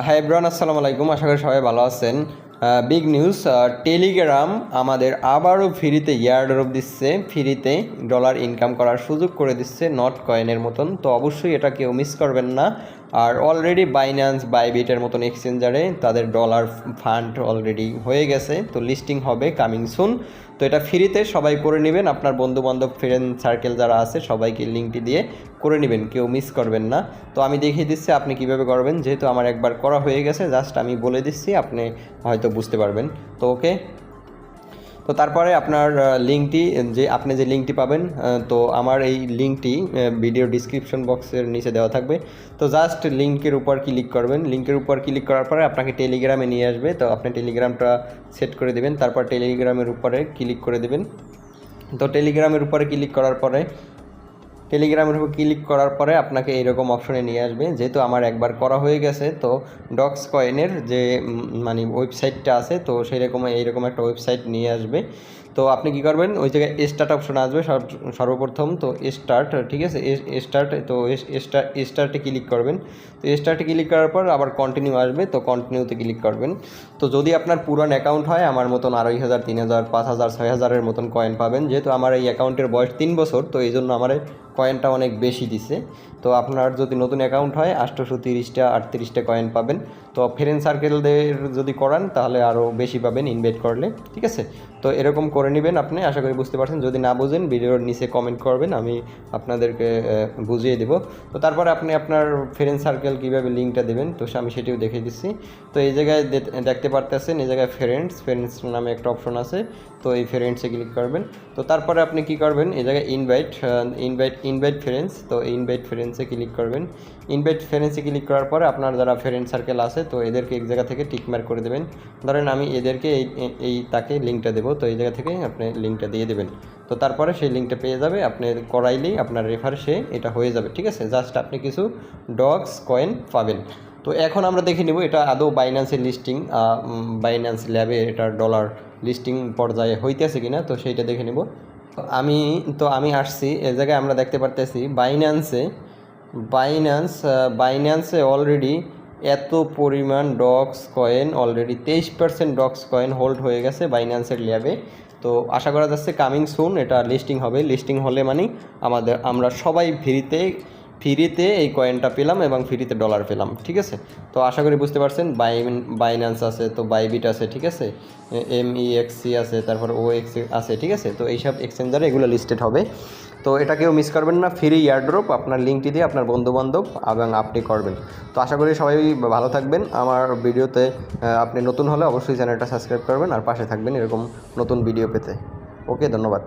Hi everyone, আসসালামু আলাইকুম। আশা করি সবাই ভালো আছেন। বিগ নিউজ, টেলিগ্রাম আমাদের আবারও ফ্রিতে ইয়ারড্রপ দিচ্ছে, ফ্রিতে ডলার ইনকাম করার সুযোগ করে দিচ্ছে নট কয়েনের মতন। তো অবশ্যই এটা কেউ মিস করবেন না। আর অলরেডি বাইন্যান্স, বাইবিটের মতন এক্সচেঞ্জারে তাদের ডলার ফান্ড অলরেডি হয়ে গেছে, তো লিস্টিং হবে কামিং সুন। তো এটা ফ্রিতে সবাই করে নেবেন, আপনার বন্ধুবান্ধব ফ্রেন্ড সার্কেল যারা আছে সবাইকে লিঙ্কটি দিয়ে করে নেবেন, কেউ মিস করবেন না। তো আমি দেখিয়ে দিচ্ছি আপনি কিভাবে করবেন, যেহেতু আমার একবার করা হয়ে গেছে, জাস্ট আমি বলে দিচ্ছি, আপনি হয়তো বুঝতে পারবেন। তো ওকে, তো তারপরে আপনার লিঙ্কটি, আপনি যে লিঙ্কটি পাবেন, তো আমার এই লিঙ্কটি ভিডিও ডিসক্রিপশন বক্সের নিচে দেওয়া থাকবে। তো জাস্ট লিঙ্কের উপর ক্লিক করবেন, লিঙ্কের উপর ক্লিক করার পরে আপনাকে টেলিগ্রামে নিয়ে আসবে। তো আপনি টেলিগ্রামটা সেট করে দেবেন, তারপর টেলিগ্রামের উপরে ক্লিক করে দেবেন। তো টেলিগ্রামের উপরে ক্লিক করার পরে আপনাকে এইরকম অপশনে নিয়ে আসবে। যেহেতু আমার একবার করা হয়ে গেছে, তো ডক্স কয়েনের যে মানে ওয়েবসাইটটা আছে, তো সেইরকম এইরকম একটা ওয়েবসাইট নিয়ে আসবে। তো আপনি কি করবেন, ওই জায়গায় স্টার্ট অপশন আসবে সর্বপ্রথম। তো স্টার্ট, ঠিক আছে, স্টার্ট, তো স্টার্টে ক্লিক করবেন। তো স্টার্টে ক্লিক করার পর আবার কন্টিনিউ আসবে, তো কন্টিনিউতে ক্লিক করবেন। তো যদি আপনার পুরান অ্যাকাউন্ট হয়, আমার মতন 2,500, 3,000, 5,000, 6,000-এর মতন কয়েন পাবেন। যেহেতু আমার এই অ্যাকাউন্টের বয়স 3 বছর, তো এই জন্য আমার কয়েনটা অনেক বেশি দিছে। তো আপনার যদি নতুন অ্যাকাউন্ট হয় 830টা 38টা কয়েন পাবেন। তো ফ্রেন্ড সার্কেলদের যদি করান তাহলে আরও বেশি পাবেন ইনভাইট করলে, ঠিক আছে। তো এরকম করে নেবেন আপনি। আশা করি বুঝতে পারছেন। যদি না বুঝেন ভিডিওর নিচে কমেন্ট করবেন, আমি আপনাদেরকে বুঝিয়ে দেবো। তো তারপরে আপনি আপনার ফ্রেন্ড সার্কেল কীভাবে লিঙ্কটা দেবেন, তো আমি সেটিও দেখিয়ে দিচ্ছি। তো এই জায়গায় দেখতে পারতেছেন, এই জায়গায় ফ্রেন্ডস নামে একটা অপশন আছে। তো এই ফ্রেন্ডসে ক্লিক করবেন। তো তারপরে আপনি কি করবেন, এই জায়গায় ইনভাইট ফ্রেন্ডস, তো ইনভাইট ফ্রেন্ডসে ক্লিক করবেন। ইনভাইট ফ্রেন্ডসে ক্লিক করার পরে আপনার যারা ফ্রেন্ড সার্কেল আছে, তো এদেরকে এক জায়গা থেকে টিকমার্ক করে দেবেন। ধরেন আমি এদেরকে তাকে লিঙ্কটা দেবো, তো এই জায়গা থেকে আপনি লিঙ্কটা দিয়ে দেবেন। তো তারপরে সেই লিঙ্কটা পেয়ে যাবে, আপনি করাইলেই আপনার রেফার সে এটা হয়ে যাবে, ঠিক আছে। জাস্ট আপনি কিছু ডগস কয়েন পাবেন। তো এখন আমরা দেখে নেব এটা আদৌ বাইন্যান্সের লিস্টিং, বাইন্যান্স ল্যাবে এটা ডলার লিস্টিং পর্যায়ে হইতেছে কিনা, তো সেইটা দেখে নেব। আমি আসছি এই জায়গায়, আমরা দেখতে পারতেছি বাইন্যান্সে অলরেডি এত পরিমাণ Dogs coin, already 23% Dogs coin hold হয়ে গেছে বাইন্যান্সের ল্যাবে। তো আশা করা যাচ্ছে কামিং সুন এটা লিস্টিং হবে। লিস্টিং হলে মানে আমরা সবাই ফ্রিতে এই কয়েনটা পেলাম এবং ফ্রিতে ডলার পেলাম, ঠিক আছে। তো আশা করি বুঝতে পারছেন। বাইন্যান্স আছে, তো বাইবিট আছে, ঠিক আছে, MEXC আছে, তারপর OX আছে, ঠিক আছে। তো এইসব এক্সচেঞ্জারে এগুলো লিস্টেড হবে। তো এটা কেউ মিস করবেন না, ফ্রি ইয়ারড্রপ আপনার লিঙ্কটি দিয়ে আপনার বন্ধুবান্ধব এবং আপনি করবেন। তো আশা করি সবাই ভালো থাকবেন। আমার ভিডিওতে আপনি নতুন হলে অবশ্যই চ্যানেলটা সাবস্ক্রাইব করবেন আর পাশে থাকবেন এরকম নতুন ভিডিও পেতে। ওকে, ধন্যবাদ।